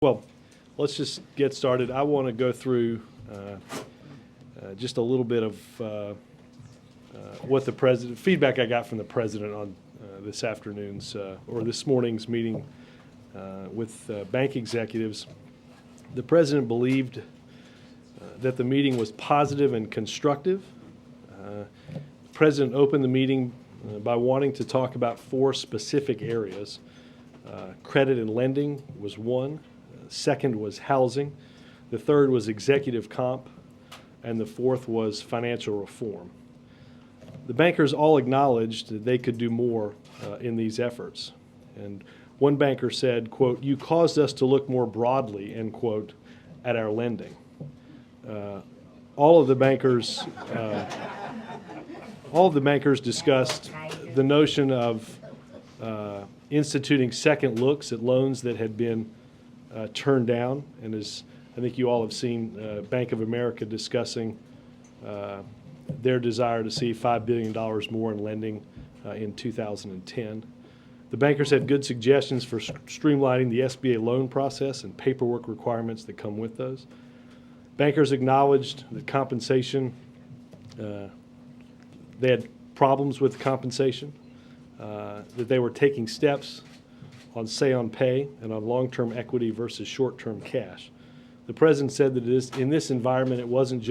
Well, let's just get started. I want to go through just a little bit of what the president, feedback I got from the president on this afternoon's or this morning's meeting with bank executives. The president believed that the meeting was positive and constructive. The president opened the meeting by wanting to talk about 4 specific areas. Credit and lending was one. Second was housing. The third was executive comp. And the fourth was financial reform. The bankers all acknowledged that they could do more in these efforts. And one banker said, quote, "You caused us to look more broadly," end quote, at our lending. All of the bankers discussed the notion of instituting second looks at loans that had been turned down, and as I think you all have seen, Bank of America discussing their desire to see $5 billion more in lending in 2010. The bankers had good suggestions for streamlining the SBA loan process and paperwork requirements that come with those. Bankers acknowledged that compensation, they had problems with compensation, that they were taking steps on say-on pay and on long-term equity versus short-term cash. The president said that in this environment, it wasn't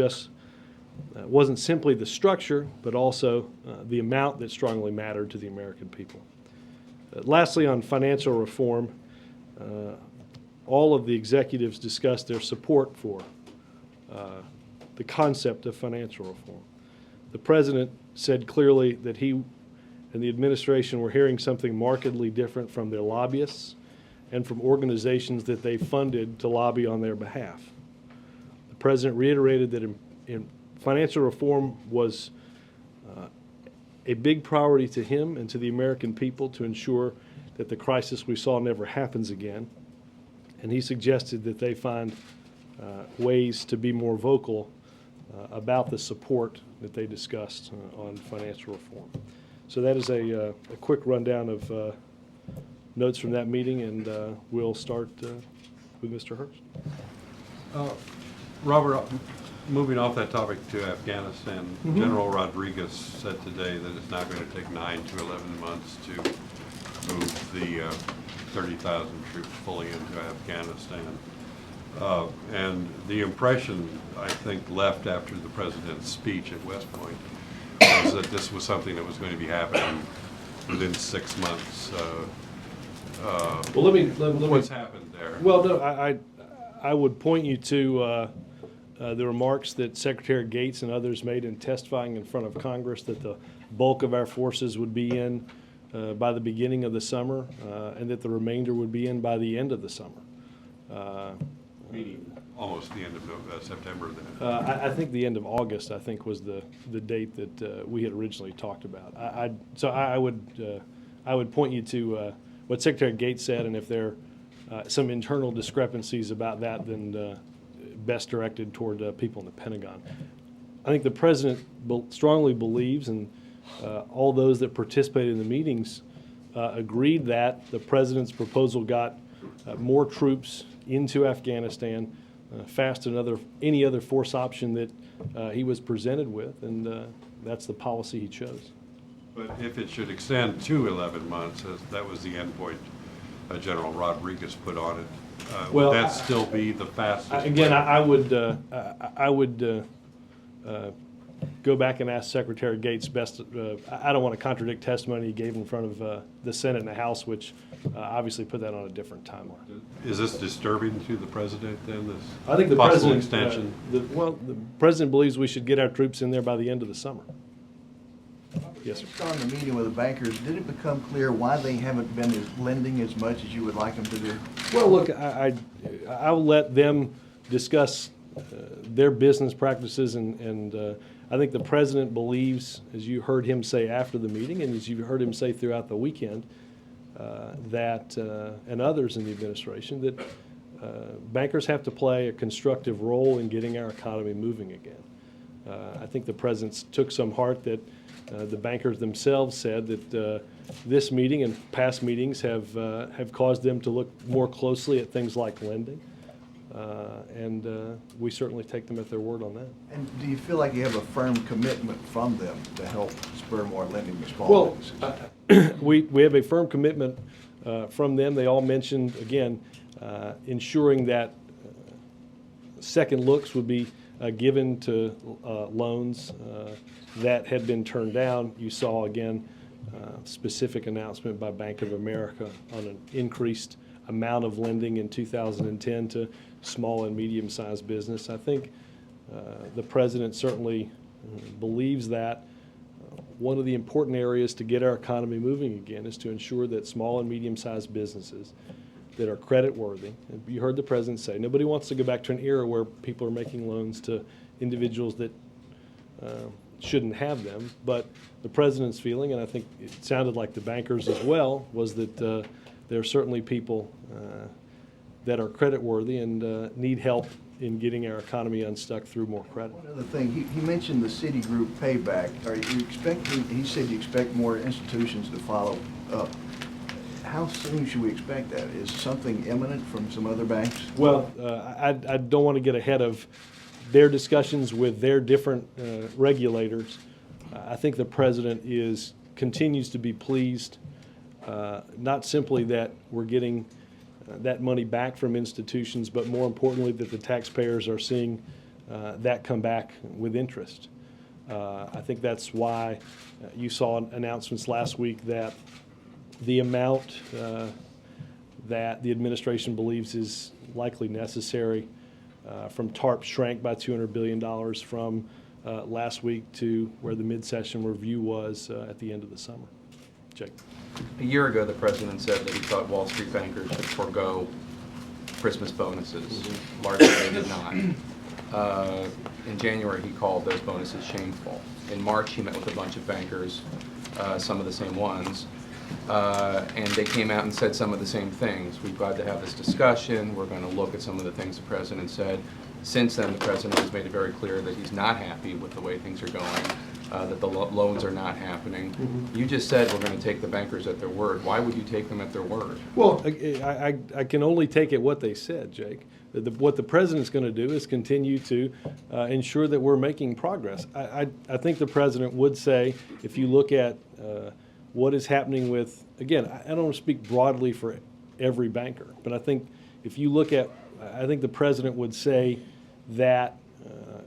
simply the structure, but also the amount that strongly mattered to the American people. Lastly, on financial reform, all of the executives discussed their support for the concept of financial reform. The president said clearly that he and the administration were hearing something markedly different from their lobbyists and from organizations that they funded to lobby on their behalf. The president reiterated that in financial reform was a big priority to him and to the American people to ensure that the crisis we saw never happens again. And he suggested that they find ways to be more vocal about the support that they discussed on financial reform. So that is a quick rundown of notes from that meeting, and we'll start with Mr. Hurst. Robert, moving off that topic to Afghanistan, General Rodriguez said today that it's now going to take 9 to 11 months to move the 30,000 troops fully into Afghanistan. And the impression, I think, left after the president's speech at West Point was that this was something that was going to be happening within 6 months. Well, let me what's happened there? Well, no, I would point you to the remarks that Secretary Gates and others made in testifying in front of Congress that the bulk of our forces would be in by the beginning of the summer, and that the remainder would be in by the end of the summer. Meaning almost the end of September then? I think the end of August, I think, was the date that we had originally talked about. So I would point you to what Secretary Gates said, and if there are some internal discrepancies about that, then best directed toward people in the Pentagon. I think the president strongly believes, and all those that participated in the meetings agreed that the president's proposal got more troops into Afghanistan faster than any other force option that he was presented with, and that's the policy he chose. But if it should extend to 11 months, as that was the end point General Rodriguez put on it, would that still be the fastest? Again, I would go back and ask Secretary Gates best. I don't want to contradict testimony he gave in front of the Senate and the House, which obviously put that on a different timeline. Is this disturbing to the president then, this I think the possible president, extension? The president believes we should get our troops in there by the end of the summer. Yes, sir. On the meeting with the bankers, did it become clear why they haven't been lending as much as you would like them to do? Well, look, I'll let them discuss their business practices, and I think the president believes, as you heard him say after the meeting, and as you heard him say throughout the weekend, and others in the administration, that bankers have to play a constructive role in getting our economy moving again. I think the president took some heart that the bankers themselves said that this meeting and past meetings have caused them to look more closely at things like lending. And we certainly take them at their word on that. And do you feel like you have a firm commitment from them to help spur more lending to small businesses? We have a firm commitment from them. They all mentioned, again, ensuring that second looks would be given to loans that had been turned down. You saw, again, specific announcement by Bank of America on an increased amount of lending in 2010 to small and medium-sized business. I think the president certainly believes that one of the important areas to get our economy moving again is to ensure that small and medium-sized businesses that are credit-worthy, and you heard the president say, nobody wants to go back to an era where people are making loans to individuals that shouldn't have them, but the president's feeling, and I think it sounded like the bankers as well, was that there are certainly people that are credit-worthy and need help in getting our economy unstuck through more credit. One other thing, he mentioned the Citigroup payback. Are you expecting, he said you expect more institutions to follow up. How soon should we expect that? Is something imminent from some other banks? Well, I don't want to get ahead of their discussions with their different regulators. I think the president continues to be pleased, not simply that we're getting that money back from institutions, but more importantly that the taxpayers are seeing that come back with interest. I think that's why you saw announcements last week that the amount that the administration believes is likely necessary from TARP shrank by $200 billion from last week to where the mid-session review was at the end of the summer. Jake. A year ago, the president said that he thought Wall Street bankers should forego Christmas bonuses. Largely, they did not. In January, he called those bonuses shameful. In March, he met with a bunch of bankers, some of the same ones, and they came out and said some of the same things. We're glad to have this discussion. We're going to look at some of the things the president said. Since then, the president has made it very clear that he's not happy with the way things are going, that the loans are not happening. You just said we're going to take the bankers at their word. Why would you take them at their word? Well, I can only take it what they said, Jake. What the president's going to do is continue to ensure that we're making progress. I think the president would say, if you look at what is happening with, again, I don't want to speak broadly for every banker, but I think if you look at, I think the president would say that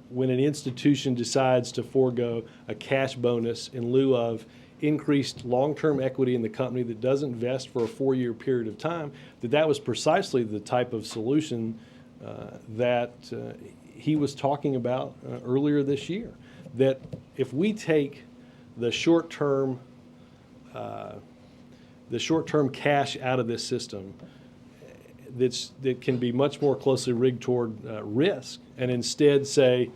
when an institution decides to forego a cash bonus in lieu of increased long-term equity in the company that doesn't vest for a 4-year period of time, that was precisely the type of solution that he was talking about earlier this year. That if we take the short-term cash out of this system, that can be much more closely rigged toward risk, and instead say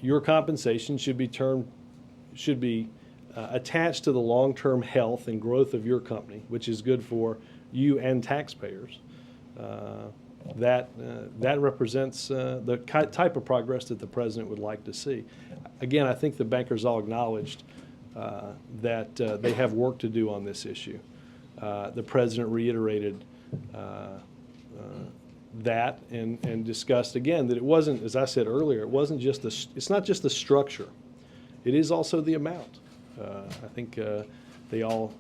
your compensation should be attached to the long-term health and growth of your company, which is good for you and taxpayers. That represents the type of progress that the president would like to see. Again, I think the bankers all acknowledged that they have work to do on this issue. The president reiterated that and discussed again that it wasn't, as I said earlier, it's not just the structure, it is also the amount. I think they all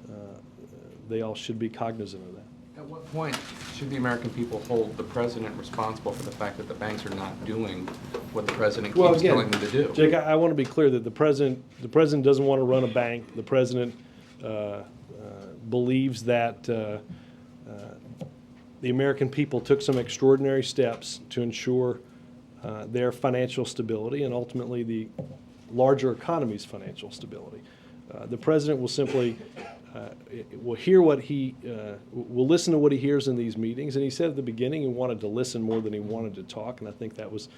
should be cognizant of that. At what point should the American people hold the president responsible for the fact that the banks are not doing what the president keeps telling them to do? Jake, I want to be clear that the president doesn't want to run a bank. The president believes that the American people took some extraordinary steps to ensure their financial stability and ultimately the larger economy's financial stability. The president will simply will listen to what he hears in these meetings, and he said at the beginning he wanted to listen more than he wanted to talk, and I think that was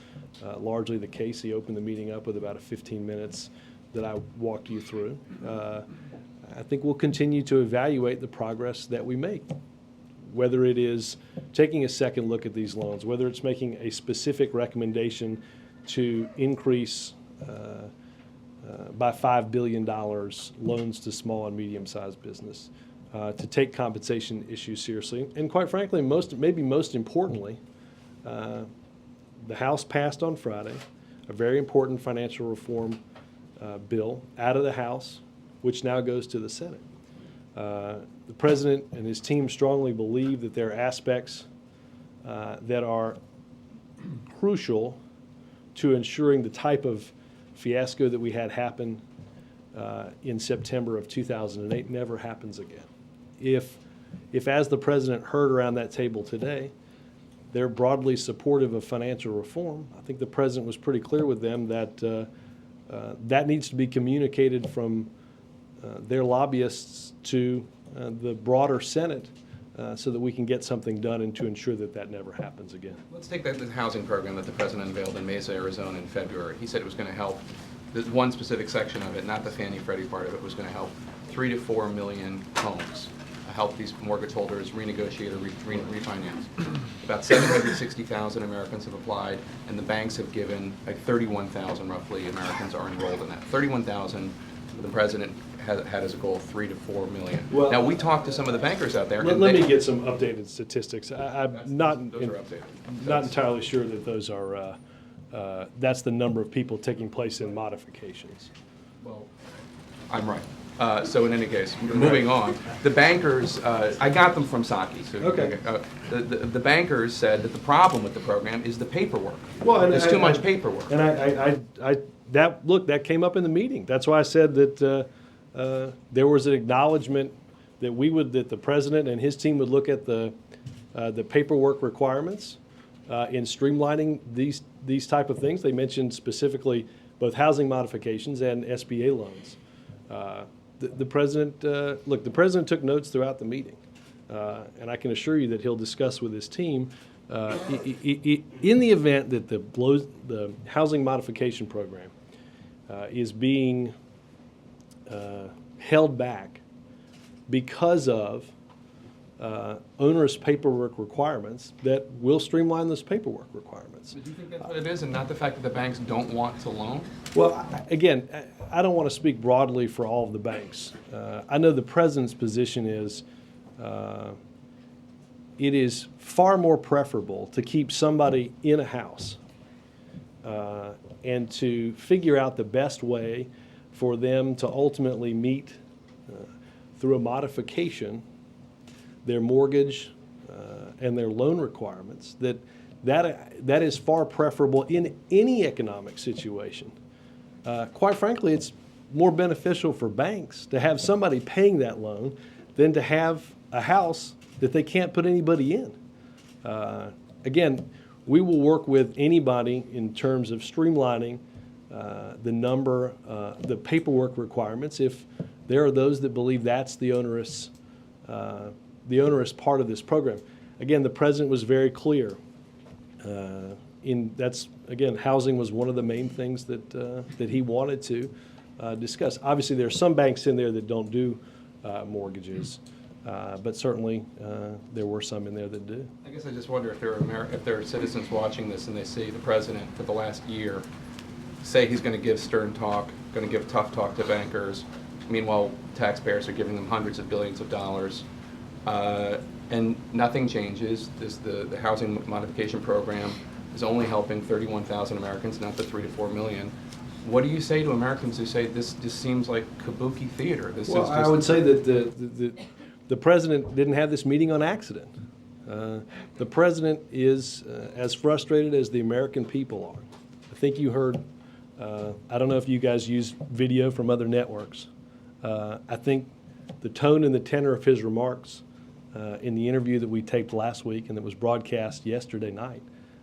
largely the case. He opened the meeting up with about 15 minutes that I walked you through. I think we'll continue to evaluate the progress that we make, whether it is taking a second look at these loans, whether it's making a specific recommendation to increase by $5 billion loans to small and medium-sized business, to take compensation issues seriously. And quite frankly, maybe most importantly, the House passed on Friday a very important financial reform bill out of the House, which now goes to the Senate. The President and his team strongly believe that there are aspects that are crucial to ensuring the type of fiasco that we had happen in September of 2008 never happens again. If as the President heard around that table today, they're broadly supportive of financial reform, I think the President was pretty clear with them that that needs to be communicated from their lobbyists to the broader Senate so that we can get something done and to ensure that that never happens again. Let's take the housing program that the President unveiled in Mesa, Arizona in February. He said it was going to help, this one specific section of it, not the Fannie Freddie part of it, was going to help 3 to 4 million homes, help these mortgage holders renegotiate or refinance. About 760,000 Americans have applied, and the banks have given, like 31,000 roughly Americans are enrolled in that. 31,000, the President had as a goal 3 to 4 million. Well, now, we talked to some of the bankers out there. Let me get some updated statistics. Those I'm are updated. not entirely sure that those are, that's the number of people taking place in modifications. Well, I'm right. So in any case, moving on, the bankers, I got them from Psaki. So, Okay. The bankers said that the problem with the program is the paperwork. Well, and There's too much paperwork. And that came up in the meeting. That's why I said that there was an acknowledgement that that the President and his team would look at the paperwork requirements in streamlining these type of things. They mentioned specifically both housing modifications and SBA loans. The President, the President took notes throughout the meeting, and I can assure you that he'll discuss with his team in the event that the housing modification program is being held back because of onerous paperwork requirements, that will streamline those paperwork requirements. Do you think that's what it is, and not the fact that the banks don't want to loan? Well, again, I don't want to speak broadly for all of the banks. I know the President's position is it is far more preferable to keep somebody in a house and to figure out the best way for them to ultimately meet through a modification their mortgage and their loan requirements, that is far preferable in any economic situation. Quite frankly, it's more beneficial for banks to have somebody paying that loan than to have a house that they can't put anybody in. Again, we will work with anybody in terms of streamlining the paperwork requirements if there are those that believe that's the onerous part of this program. Again, the President was very clear. Housing was one of the main things that he wanted to discuss. Obviously, there are some banks in there that don't do mortgages, but certainly there were some in there that do. I guess I just wonder if there are citizens watching this and they see the President for the last year say he's going to give stern talk, going to give tough talk to bankers. Meanwhile, taxpayers are giving them hundreds of billions of dollars. And nothing changes. The housing modification program is only helping 31,000 Americans, not the 3 to 4 million. What do you say to Americans who say this just seems like kabuki theater? I would say that the President didn't have this meeting on accident. The President is as frustrated as the American people are. I think you heard, I don't know if you guys use video from other networks. I think the tone and the tenor of his remarks in the interview that we taped last week and that was broadcast yesterday night,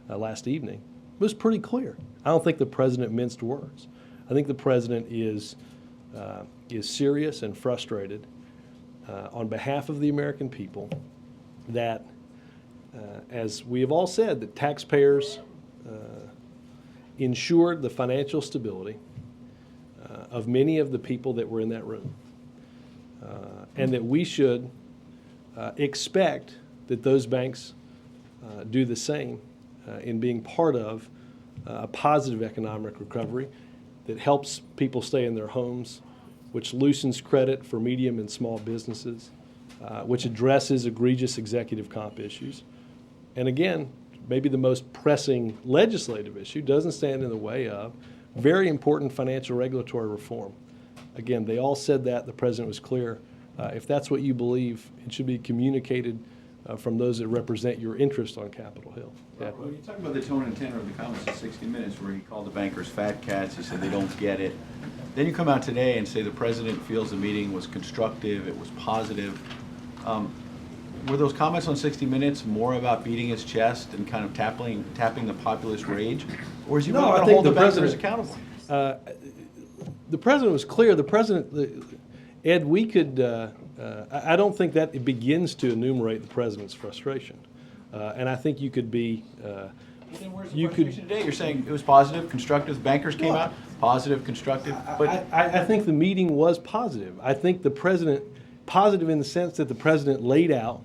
last evening, was pretty clear. I don't think the President minced words. I think the President is serious and frustrated on behalf of the American people that, as we have all said, that taxpayers ensured the financial stability of many of the people that were in that room, and that we should expect that those banks do the same in being part of a positive economic recovery that helps people stay in their homes, which loosens credit for medium and small businesses, which addresses egregious executive comp issues. And again, maybe the most pressing legislative issue doesn't stand in the way of very important financial regulatory reform. Again, they all said that. The president was clear. If that's what you believe, it should be communicated from those that represent your interest on Capitol Hill. Yeah. When you talk about the tone and tenor of the comments in 60 Minutes, where he called the bankers fat cats, he said they don't get it. Then you come out today and say the president feels the meeting was constructive, it was positive. Were those comments on 60 Minutes more about beating his chest and kind of tapping the populist rage? Or is he No, really I going to think hold the the bankers president- accountable? The president was clear. The president, Ed, we could, I don't think that it begins to enumerate the president's frustration. And I think you could be, Well, then where's the you could- frustration today? You're saying it was positive, constructive, bankers came out, positive, constructive, but I think the meeting was positive. I think the president, positive in the sense that the president laid out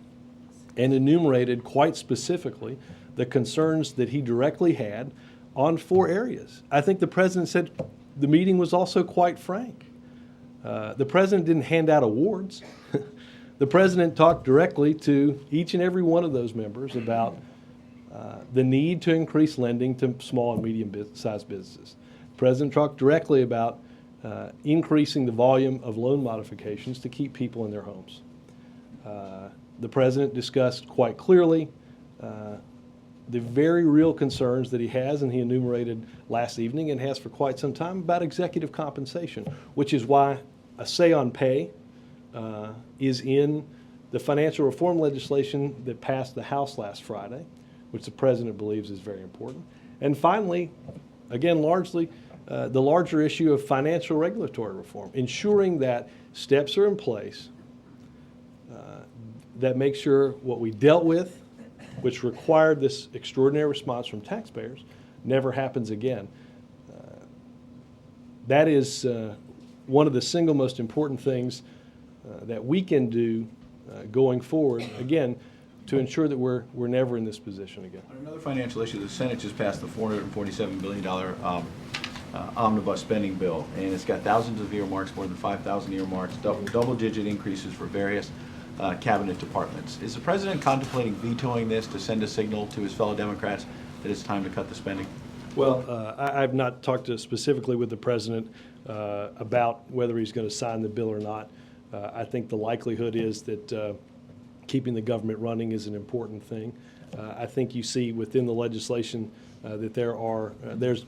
and enumerated quite specifically the concerns that he directly had on 4 areas. I think the president said the meeting was also quite frank. The president didn't hand out awards. The president talked directly to each and every one of those members about the need to increase lending to small and medium-sized businesses. The president talked directly about increasing the volume of loan modifications to keep people in their homes. The president discussed quite clearly the very real concerns that he has, and he enumerated last evening and has for quite some time, about executive compensation, which is why a say on pay is in the financial reform legislation that passed the House last Friday, which the president believes is very important. And finally, again, largely, the larger issue of financial regulatory reform, ensuring that steps are in place that make sure what we dealt with, which required this extraordinary response from taxpayers, never happens again. That is one of the single most important things that we can do going forward, again, to ensure that we're never in this position again. on another financial issue, the Senate just passed the $447 billion omnibus spending bill, and it's got thousands of earmarks, more than 5,000 earmarks, double-digit increases for various cabinet departments. Is the president contemplating vetoing this to send a signal to his fellow Democrats that it's time to cut the spending? Well, I've not talked specifically with the president about whether he's going to sign the bill or not. I think the likelihood is that keeping the government running is an important thing. I think you see within the legislation that there's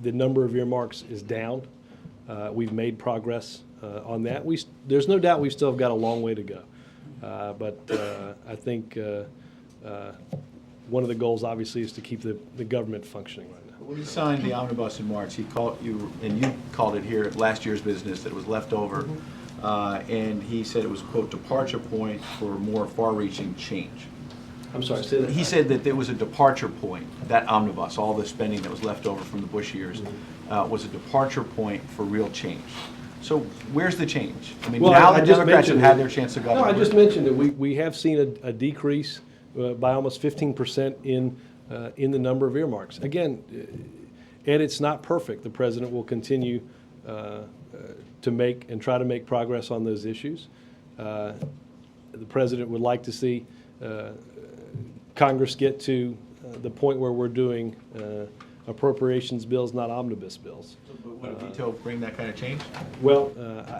the number of earmarks is down. We've made progress on that. There's no doubt we still have got a long way to go. But I think one of the goals, obviously, is to keep the government functioning right now. When he signed the omnibus in March, he called you, and you called it here, last year's business that was left over. And he said it was, quote, departure point for more far-reaching change. I'm sorry, say that. He said that there was a departure point, that omnibus, all the spending that was left over from the Bush years, was a departure point for real change. So where's the change? I mean, Well, now I the just Democrats have mentioned had it. their chance to No, govern. I just mentioned that we have seen a decrease by almost 15% in the number of earmarks. Again, Ed, it's not perfect. The president will continue to make and try to make progress on those issues. The president would like to see Congress get to the point where we're doing appropriations bills, not omnibus bills. But would a veto bring that kind of change? Well,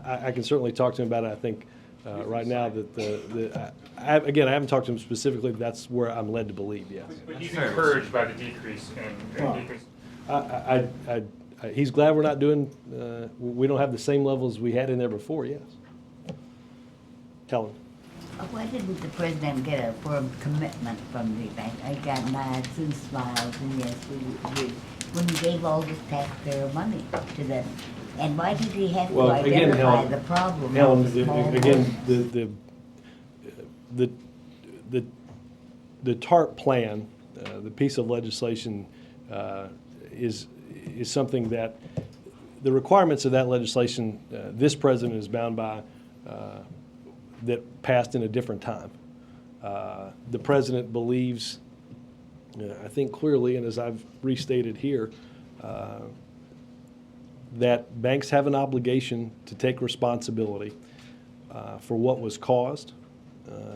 I can certainly talk to him about it. I think right now that again, I haven't talked to him specifically, but that's where I'm led to believe, yes. But he's encouraged by the decrease in decrease. He's glad we're not doing, we don't have the same levels we had in there before, yes. Helen. Why didn't the president get a firm commitment from the bank? I got nods and smiles and yes, we when he gave all this taxpayer money to them. And why did he have to Well, again, identify Helen, the problem? Helen, of the small again, business? the TARP plan, the piece of legislation is something that, the requirements of that legislation, this president is bound by, that passed in a different time. The president believes, I think clearly, and as I've restated here, that banks have an obligation to take responsibility for what was caused,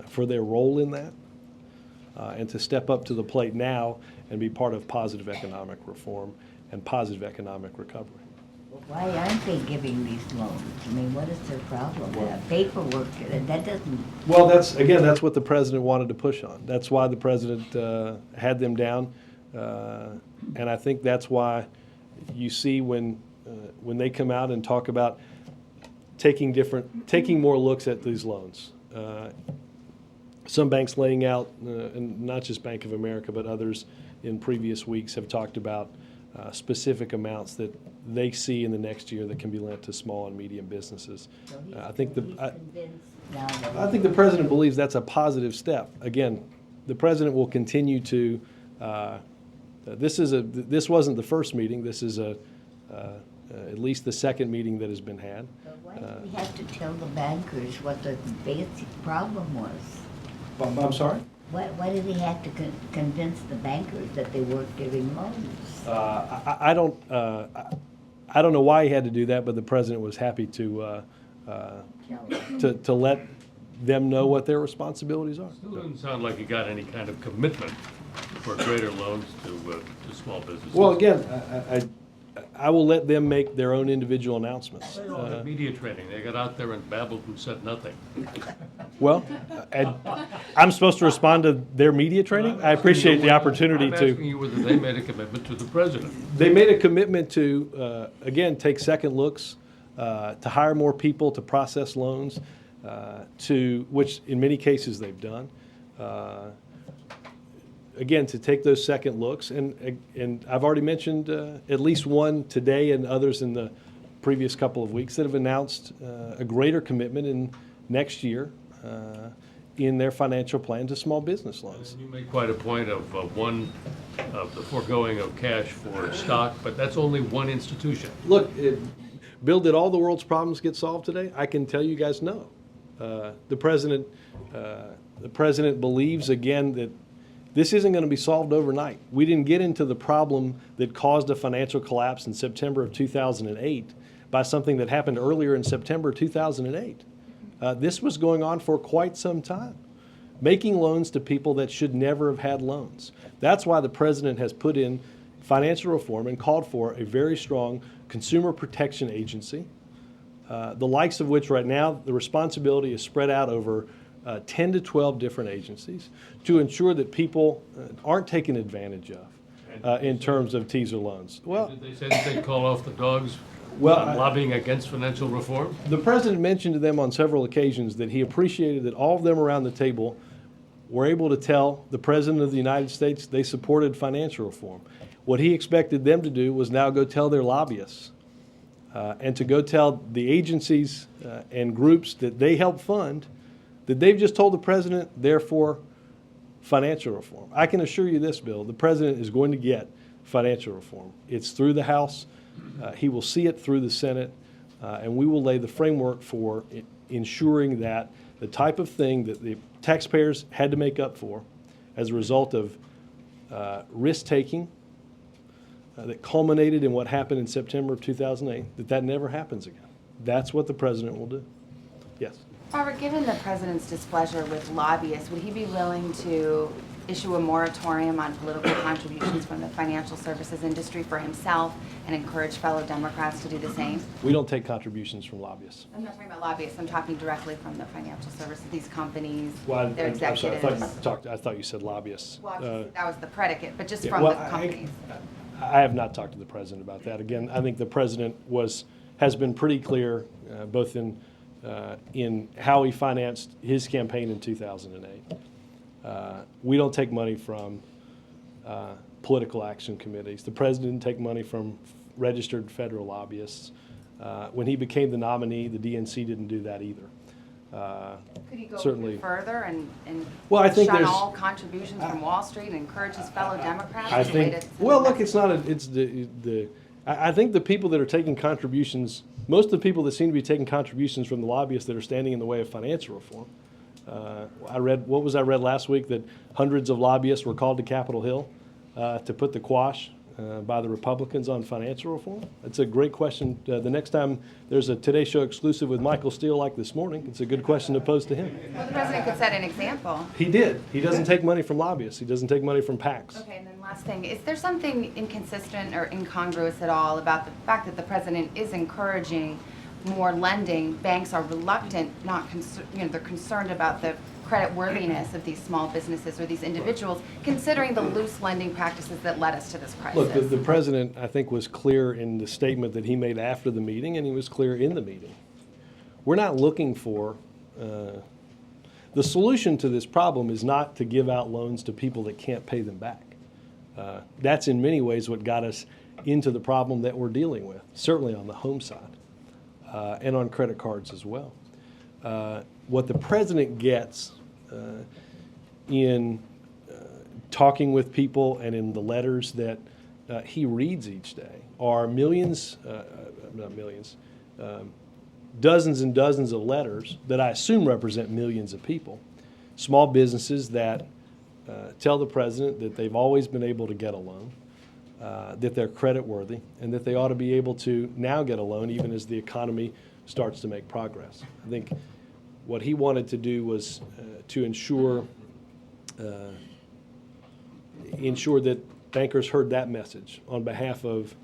for their role in that, and to step up to the plate now and be part of positive economic reform and positive economic recovery. Why aren't they giving these loans? I mean, what is their problem? Paperwork, that doesn't, Well, that's what the president wanted to push on. That's why the president had them down. And I think that's why you see when they come out and talk about taking more looks at these loans. Some banks laying out, and not just Bank of America, but others in previous weeks have talked about specific amounts that they see in the next year that can be lent to small and medium businesses. so I think he's convinced now that. I think the president believes that's a positive step. Again, the president will continue to. This wasn't the first meeting. This is at least the second meeting that has been had. But why do we have to tell the bankers what the basic problem was? I'm sorry? Why did he have to convince the bankers that they weren't giving loans? I don't know why he had to do that, but the president was happy to let them know what their responsibilities are. Still doesn't sound like you got any kind of commitment for greater loans to small businesses. Well, again, I will let them make their own individual announcements. They all had media training. They got out there and babbled and said nothing. Well, and I'm supposed to respond to their media training? I appreciate the opportunity I'm asking to. you whether they made a commitment to the president. They made a commitment to, again, take second looks, to hire more people to process loans, which in many cases they've done. Again, to take those second looks, and I've already mentioned at least one today and others in the previous couple of weeks that have announced a greater commitment in next year in their financial plan to small business loans. You make quite a point of the foregoing of cash for stock, but that's only one institution. Look, Bill, did all the world's problems get solved today? I can tell you guys no. The president believes again that this isn't going to be solved overnight. We didn't get into the problem that caused a financial collapse in September of 2008 by something that happened earlier in September 2008. This was going on for quite some time, making loans to people that should never have had loans. That's why the president has put in financial reform and called for a very strong consumer protection agency, the likes of which right now the responsibility is spread out over 10 to 12 different agencies to ensure that people aren't taken advantage of in terms of teaser loans. Well, Did they say that they'd call off the dogs Well, on lobbying against financial reform? the president mentioned to them on several occasions that he appreciated that all of them around the table were able to tell the president of the United States they supported financial reform. What he expected them to do was now go tell their lobbyists and to go tell the agencies and groups that they help fund that they've just told the president, therefore, financial reform. I can assure you this, Bill, the president is going to get financial reform. It's through the House. He will see it through the Senate, and we will lay the framework for ensuring that the type of thing that the taxpayers had to make up for as a result of risk-taking that culminated in what happened in September of 2008, that never happens again. That's what the president will do. Yes. Robert, given the president's displeasure with lobbyists, would he be willing to issue a moratorium on political contributions from the financial services industry for himself and encourage fellow Democrats to do the same? We don't take contributions from lobbyists. I'm not talking about lobbyists, I'm talking directly from the financial services, these companies, Well, their I'm sorry, executives. I thought you said lobbyists. Well, that was the predicate, but just Yeah, from well, the companies. I have not talked to the president about that. Again, I think the president has been pretty clear, both in how he financed his campaign in 2008. We don't take money from political action committees. The president didn't take money from registered federal lobbyists. When he became the nominee, the DNC didn't do that either. Could he go certainly- even further and Well, I think shun there's- all contributions from Wall Street and encourage his fellow Democrats? I in a way think, to send well, a look, message? it's not, I think the people that are taking contributions, most of the people that seem to be taking contributions from the lobbyists that are standing in the way of financial reform. I read last week that hundreds of lobbyists were called to Capitol Hill to put the quash by the Republicans on financial reform? It's a great question. The next time there's a Today Show exclusive with Michael Steele like this morning, it's a good question to pose to him. Well, the president could set an example. He did. He doesn't take money from lobbyists. He doesn't take money from PACs. Okay, and then last thing, is there something inconsistent or incongruous at all about the fact that the president is encouraging more lending? Banks are reluctant, they're concerned about the credit worthiness of these small businesses or these individuals, considering the loose lending practices that led us to this crisis. Look, the president, I think, was clear in the statement that he made after the meeting, and he was clear in the meeting. We're not looking for, the solution to this problem is not to give out loans to people that can't pay them back. That's in many ways what got us into the problem that we're dealing with, certainly on the home side, and on credit cards as well. What the president gets in talking with people and in the letters that he reads each day are dozens and dozens of letters that I assume represent millions of people. Small businesses that tell the president that they've always been able to get a loan, that they're credit worthy, and that they ought to be able to now get a loan even as the economy starts to make progress. I think what he wanted to do was to ensure that bankers heard that message on behalf of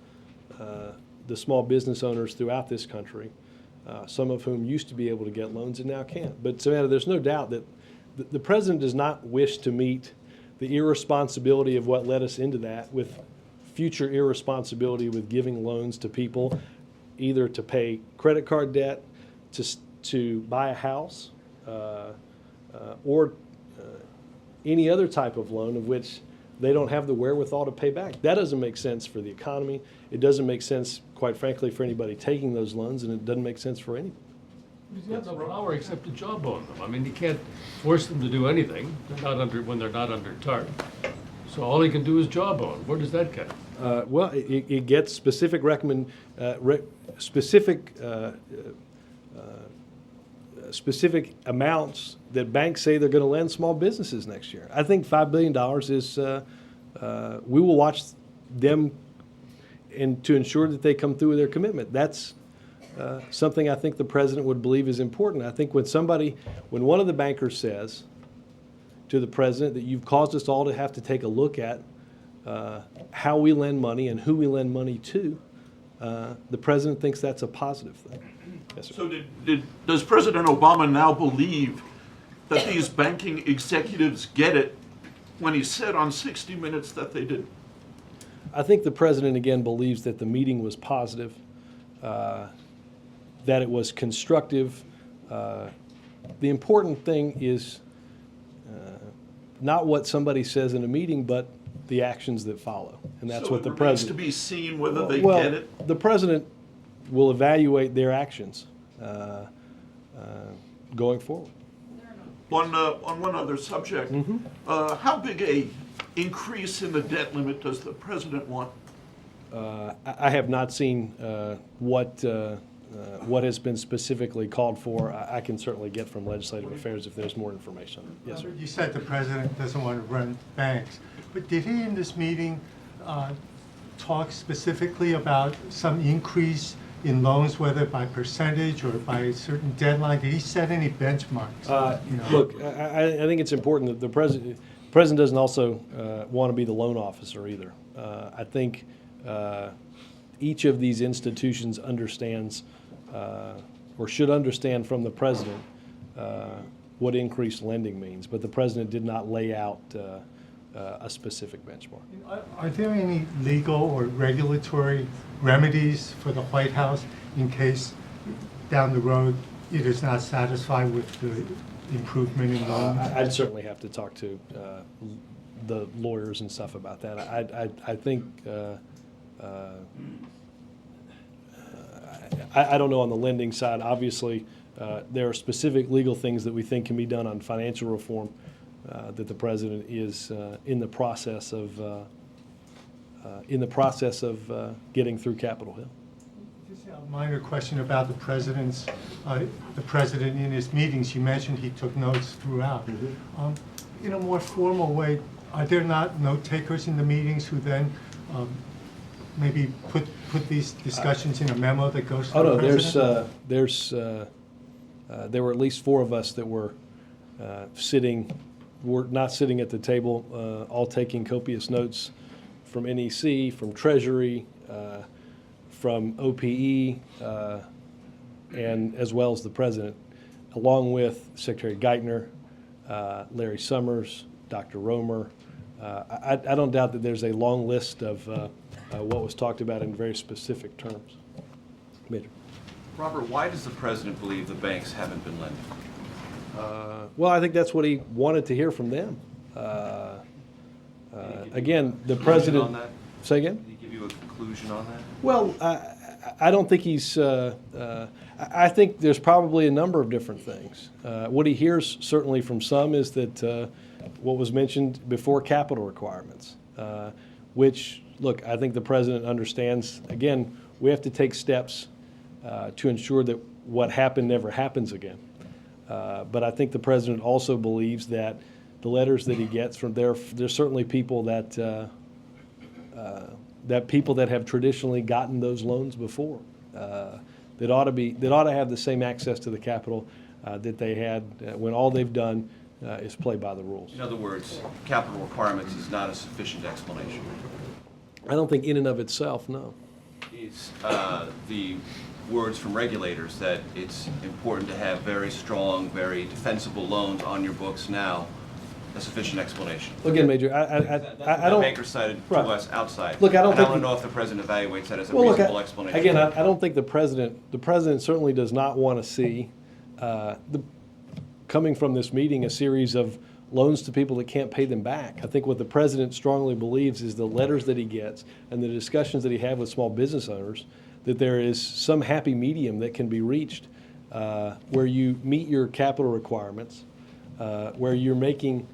the small business owners throughout this country, some of whom used to be able to get loans and now can't. But Samantha, there's no doubt that the president does not wish to meet the irresponsibility of what led us into that with future irresponsibility with giving loans to people either to pay credit card debt, to buy a house, or any other type of loan of which they don't have the wherewithal to pay back. That doesn't make sense for the economy. It doesn't make sense, quite frankly, for anybody taking those loans, and it doesn't make sense for anybody. He's got no power except to jawbone them. I mean, you can't force them to do anything. They're not when they're not under TARP. So all he can do is jawbone. Where does that get? Well, it gets specific specific amounts that banks say they're going to lend small businesses next year. I think $5 billion is, we will watch them and to ensure that they come through with their commitment. That's something I think the president would believe is important. I think when one of the bankers says to the president that you've caused us all to have to take a look at how we lend money and who we lend money to, the president thinks that's a positive thing. Yes, sir. So does President Obama now believe that these banking executives get it when he said on 60 Minutes that they didn't? I think the president, again, believes that the meeting was positive, that it was constructive. The important thing is not what somebody says in a meeting, but the actions that follow. And that's what the president... So it remains to be seen whether they get it? The president will evaluate their actions going forward. On one other subject, how big a increase in the debt limit does the president want? I have not seen what has been specifically called for. I can certainly get from Legislative Affairs if there's more information. Yes, sir. You said the president doesn't want to run banks, but did he in this meeting talk specifically about some increase in loans, whether by percentage or by a certain deadline? Did he set any benchmarks? Look, I think it's important that the president doesn't also want to be the loan officer either. I think each of these institutions understands or should understand from the president what increased lending means, but the president did not lay out a specific benchmark. Are there any legal or regulatory remedies for the White House in case down the road it is not satisfied with the improvement in loans? I'd certainly have to talk to the lawyers and stuff about that. I think I don't know on the lending side. Obviously, there are specific legal things that we think can be done on financial reform that the president is in the process of getting through Capitol Hill. Just a minor question about the president in his meetings. You mentioned he took notes throughout. In a more formal way, are there not note takers in the meetings who then maybe put these discussions in a memo that goes to Oh, the no, president? there were at least 4 of us that were were not sitting at the table, all taking copious notes from NEC, from Treasury, from OPE, and as well as the president, along with Secretary Geithner, Larry Summers, Dr. Romer. I don't doubt that there's a long list of what was talked about in very specific terms. Major. Robert, why does the president believe the banks haven't been lending? Well, I think that's what he wanted to hear from them. Again, the president. On that? Say again? Did he give you a conclusion on that? Well, I don't think he's. I think there's probably a number of different things. What he hears certainly from some is that what was mentioned before, capital requirements, which, look, I think the president understands. Again, we have to take steps to ensure that what happened never happens again. But I think the president also believes that the letters that he gets from there's certainly people that people that have traditionally gotten those loans before that ought to have the same access to the capital that they had when all they've done is play by the rules. In other words, capital requirements is not a sufficient explanation. I don't think in and of itself, no. Is the words from regulators that it's important to have very strong, very defensible loans on your books now a sufficient explanation? Again, Major, I The don't. banker cited to Right. us outside. Look, I don't and think I want he- to know if the president evaluates that as a Well, look, reasonable explanation. again, I don't think the president certainly does not want to see coming from this meeting a series of loans to people that can't pay them back. I think what the president strongly believes is the letters that he gets and the discussions that he had with small business owners, that there is some happy medium that can be reached where you meet your capital requirements, where you're making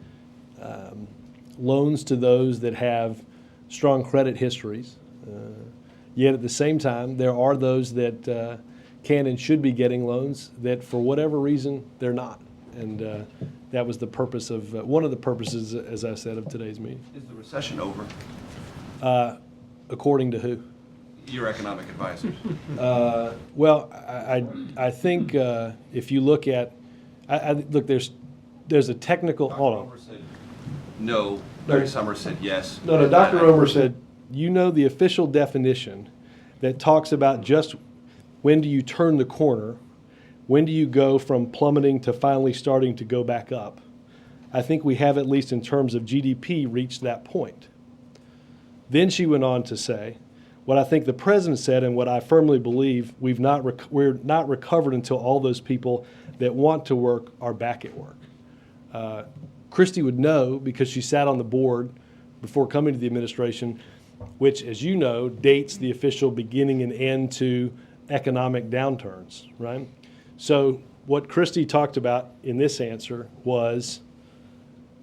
loans to those that have strong credit histories. Yet at the same time, there are those that can and should be getting loans that for whatever reason, they're not. And that was the purpose of, one of the purposes, as I said, of today's meeting. Is the recession over? According to who? Your economic advisors. Well, I think if you look at, look, there's a technical, hold on. Romer said no. Larry Summers said yes. No, Dr. Romer said, you know the official definition that talks about just when do you turn the corner, when do you go from plummeting to finally starting to go back up. I think we have, at least in terms of GDP, reached that point. Then she went on to say, what I think the president said and what I firmly believe, we're not recovered until all those people that want to work are back at work. Christie would know because she sat on the board before coming to the administration, which, as you know, dates the official beginning and end to economic downturns, right? So what Christie talked about in this answer was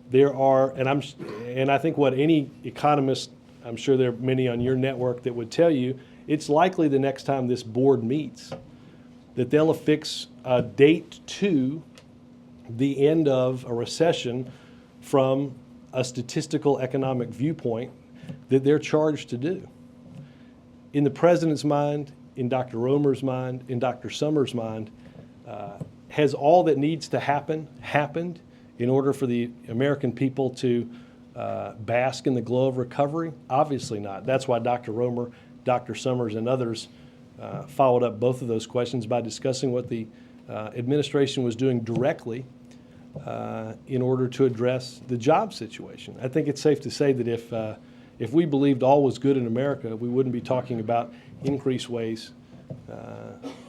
there are, and I think what any economist, I'm sure there are many on your network that would tell you, it's likely the next time this board meets that they'll affix a date to the end of a recession from a statistical economic viewpoint that they're charged to do. In the president's mind, in Dr. Romer's mind, in Dr. Summers' mind, has all that needs to happen happened in order for the American people to bask in the glow of recovery? Obviously not. That's why Dr. Romer, Dr. Summers, and others followed up both of those questions by discussing what the administration was doing directly in order to address the job situation. I think it's safe to say that if we believed all was good in America, we wouldn't be talking about increased ways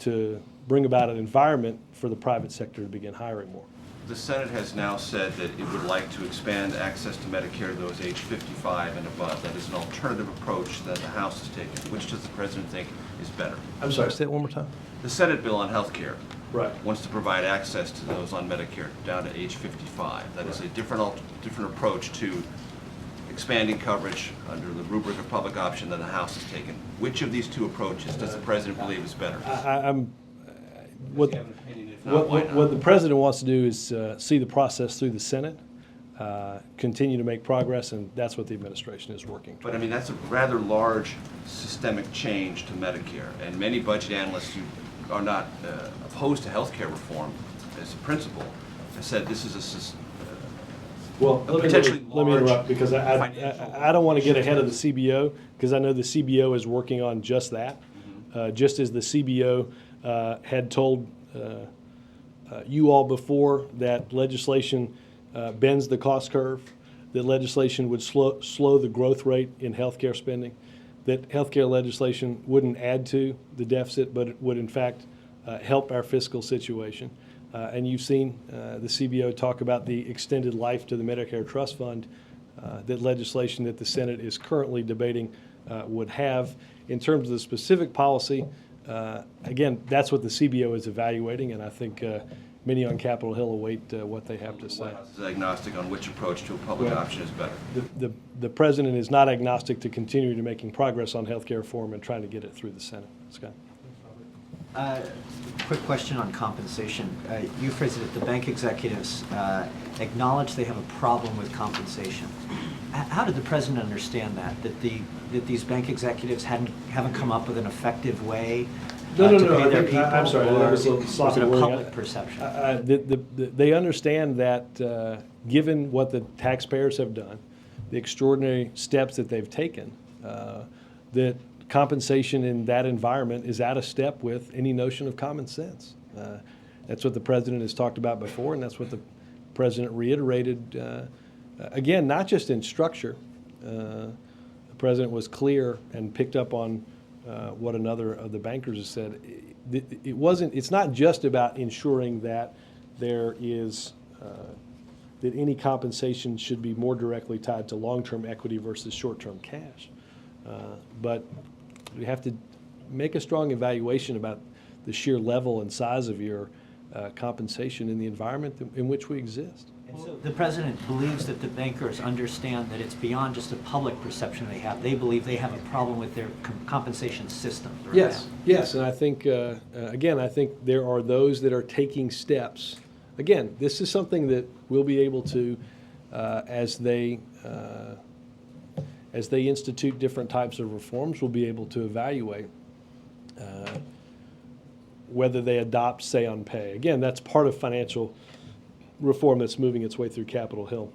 to bring about an environment for the private sector to begin hiring more. The Senate has now said that it would like to expand access to Medicare to those age 55 and above. That is an alternative approach that the House has taken. Which does the president think is better? I'm sorry, say it one more time. The Senate bill on health care Right. wants to provide access to those on Medicare down to age 55. That is a different approach to expanding coverage under the rubric of public option that the House has taken. Which of these two approaches does the president believe is better? What the president wants to do is see the process through the Senate, continue to make progress, and that's what the administration is working But toward. I mean, that's a rather large systemic change to Medicare. And many budget analysts who are not opposed to health care reform as a principle have said this is Well, a let potentially me large interrupt, because financial I don't want to get ahead of the CBO, because I know the CBO is working on just that. Just as the CBO had told you all before that legislation bends the cost curve, that legislation would slow the growth rate in healthcare spending, that healthcare legislation wouldn't add to the deficit, but it would in fact help our fiscal situation. And you've seen the CBO talk about the extended life to the Medicare Trust Fund, that legislation that the Senate is currently debating would have. In terms of the specific policy, again, that's what the CBO is evaluating, and I think many on Capitol Hill await what they have to say. White House is agnostic on which approach to a public option is better. The president is not agnostic to continuing to making progress on health care reform and trying to get it through the Senate. Scott? Quick question on compensation. You phrased it, the bank executives acknowledge they have a problem with compensation. How did the president understand that these bank executives haven't come up with an effective way to pay their people? I'm sorry, that was a sloppy or is it a wording. public perception? They understand that given what the taxpayers have done, the extraordinary steps that they've taken, that compensation in that environment is out of step with any notion of common sense. That's what the president has talked about before, and that's what the president reiterated, again, not just in structure. The president was clear and picked up on what another of the bankers has said. It's not just about ensuring that there is, that any compensation should be more directly tied to long-term equity versus short-term cash. But we have to make a strong evaluation about the sheer level and size of your compensation in the environment in which we exist. And so the president believes that the bankers understand that it's beyond just a public perception they have. They believe they have a problem with their compensation system. Yes, and I think, again, I think there are those that are taking steps. Again, this is something that we'll be able to, as they institute different types of reforms, we'll be able to evaluate whether they adopt say on pay. Again, that's part of financial reform that's moving its way through Capitol Hill.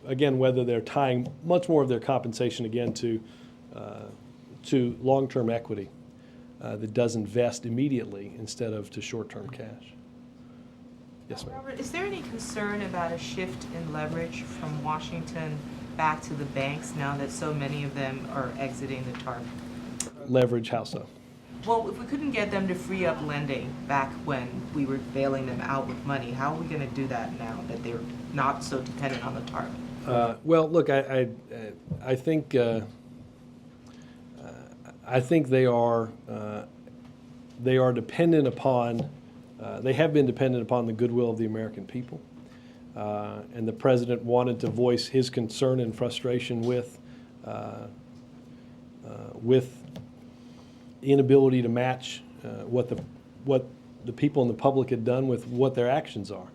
Again, whether they're tying much more of their compensation again to long-term equity that doesn't vest immediately instead of to short-term cash. Yes, ma'am. Robert, is there any concern about a shift in leverage from Washington back to the banks now that so many of them are exiting the TARP? Leverage, how so? Well, if we couldn't get them to free up lending back when we were bailing them out with money, how are we going to do that now that they're not so dependent on the TARP? Well, look, I think they are dependent upon. They have been dependent upon the goodwill of the American people, and the president wanted to voice his concern and frustration with inability to match what the people in the public had done with what their actions are.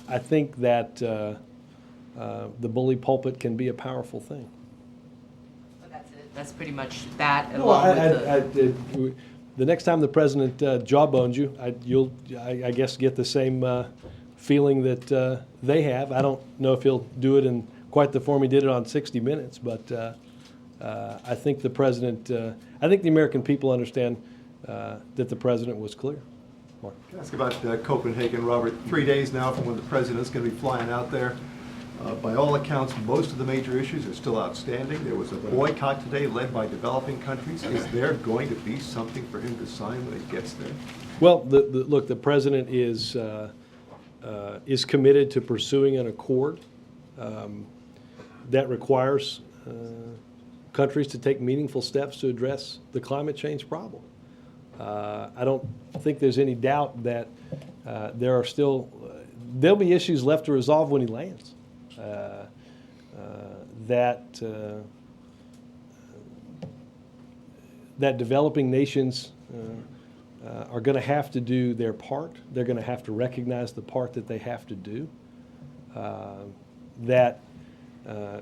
I think that the bully pulpit can be a powerful thing. But that's it. That's pretty much that. Well, the next time the president jawbones you, you'll, I guess, get the same feeling that they have. I don't know if he'll do it in quite the form he did it on 60 Minutes, but I think the president, I think the American people understand that the president was clear. Mark. Can I ask about Copenhagen, Robert? 3 days now from when the president's going to be flying out there. By all accounts, most of the major issues are still outstanding. There was a boycott today led by developing countries. Is there going to be something for him to sign when he gets there? Well, look, the president is committed to pursuing an accord that requires countries to take meaningful steps to address the climate change problem. I don't think there's any doubt that there'll be issues left to resolve when he lands. That developing nations are going to have to do their part. They're going to have to recognize the part that they have to do.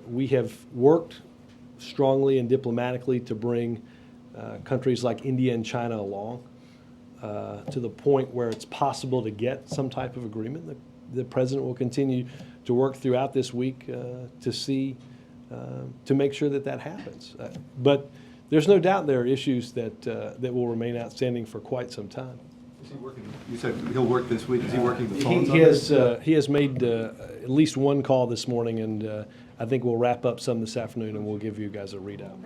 We have worked strongly and diplomatically to bring countries like India and China along to the point where it's possible to get some type of agreement. The President will continue to work throughout this week to see, to make sure that that happens. But there's no doubt there are issues that will remain outstanding for quite some time. Is he working, you said he'll work this week, is he working the He, phones on he this? has he has made at least one call this morning, and I think we'll wrap up some this afternoon, and we'll give you guys a readout.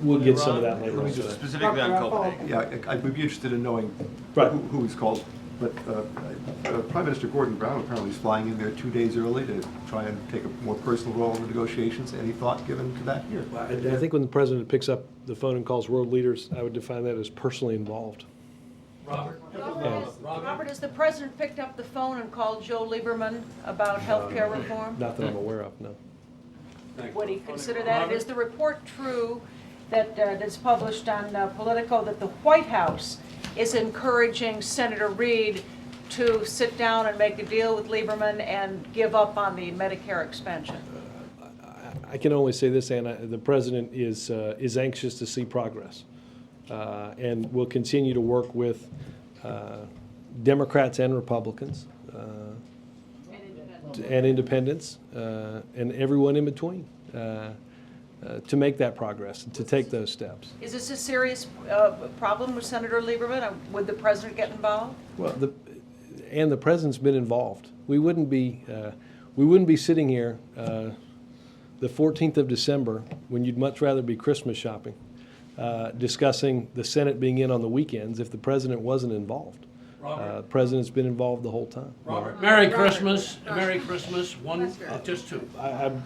We'll get some of that later on today. Specifically on Copenhagen. Yeah, I'd be interested in knowing Right. who he's called. But Prime Minister Gordon Brown apparently is flying in there 2 days early to try and take a more personal role in the negotiations. Any thought given to that here? I think when the President picks up the phone and calls world leaders, I would define that as personally involved. Robert, has the President picked up the phone and called Joe Lieberman about health care reform? Not that I'm aware of, no. Would he consider that? Is the report true that that's published on Politico that the White House is encouraging Senator Reid to sit down and make a deal with Lieberman and give up on the Medicare expansion? I can only say this, Anna, the President is anxious to see progress. And will continue to work with Democrats and Republicans and independents and everyone in between to make that progress and to take those steps. Is this a serious problem with Senator Lieberman? Would the President get involved? Well, the President's been involved. We wouldn't be sitting here the 14th of December when you'd much rather be Christmas shopping. Discussing the Senate being in on the weekends if the President wasn't involved. The President's been involved the whole time. Merry Christmas, Merry Christmas, just two.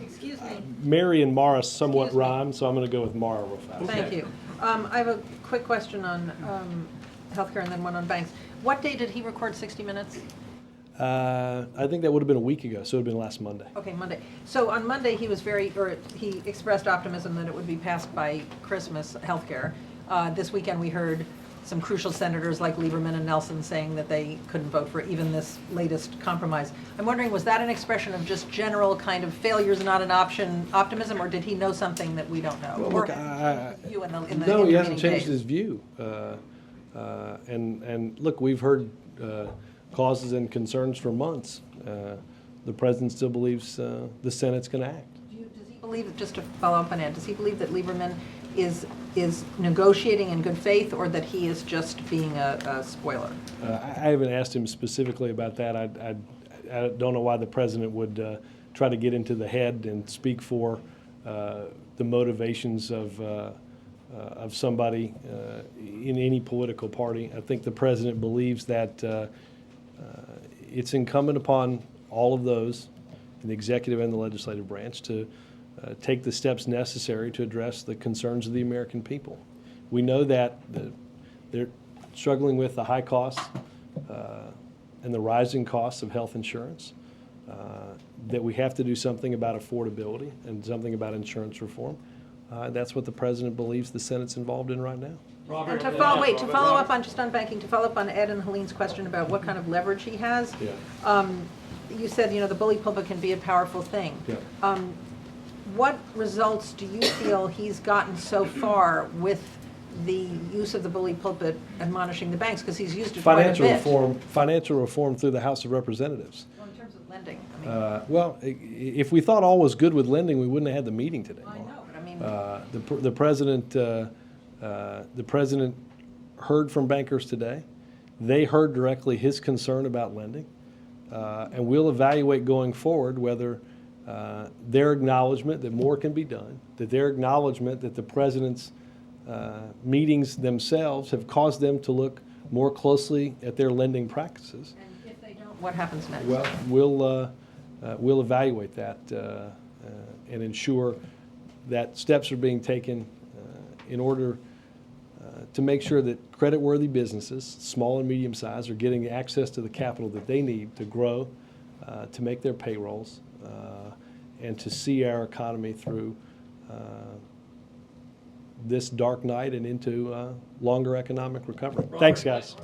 Excuse me. Mary and Mara somewhat rhyme, so I'm going to go with Mara real fast. Thank you. I have a quick question on healthcare and then one on banks. What day did he record 60 Minutes? I think that would have been a week ago, so it would have been last Monday. Okay, Monday. So on Monday, he expressed optimism that it would be passed by Christmas, healthcare. This weekend, we heard some crucial senators like Lieberman and Nelson saying that they couldn't vote for even this latest compromise. I'm wondering, was that an expression of just general kind of failures not an option optimism, or did he know something that we don't know? Well, look, no, he hasn't changed his view. And look, we've heard causes and concerns for months. The President still believes the Senate's going to act. Does he believe, just to follow up on that, does he believe that Lieberman is negotiating in good faith, or that he is just being a spoiler? I haven't asked him specifically about that. I don't know why the President would try to get into the head and speak for the motivations of somebody in any political party. I think the President believes that it's incumbent upon all of those in the executive and the legislative branch to take the steps necessary to address the concerns of the American people. We know that they're struggling with the high costs and the rising costs of health insurance, that we have to do something about affordability and something about insurance reform. That's what the President believes the Senate's involved in right now. And to follow up on just on banking, to follow up on Ed and Helene's question about what kind of leverage he has. Yeah. You said, the bully pulpit can be a powerful thing. Yeah. What results do you feel he's gotten so far with the use of the bully pulpit admonishing the banks? Because he's used it quite a bit. Financial reform through the House of Representatives. Well, in terms of lending. Well, if we thought all was good with lending, we wouldn't have had the meeting today. I know, but I mean. The President heard from bankers today. They heard directly his concern about lending. And we'll evaluate going forward whether their acknowledgement that more can be done, that their acknowledgement that the President's meetings themselves have caused them to look more closely at their lending practices. And if they don't, what happens next? Well, we'll evaluate that and ensure that steps are being taken in order to make sure that creditworthy businesses, small and medium sized, are getting access to the capital that they need to grow, to make their payrolls, and to see our economy through this dark night and into longer economic recovery. Thanks, guys.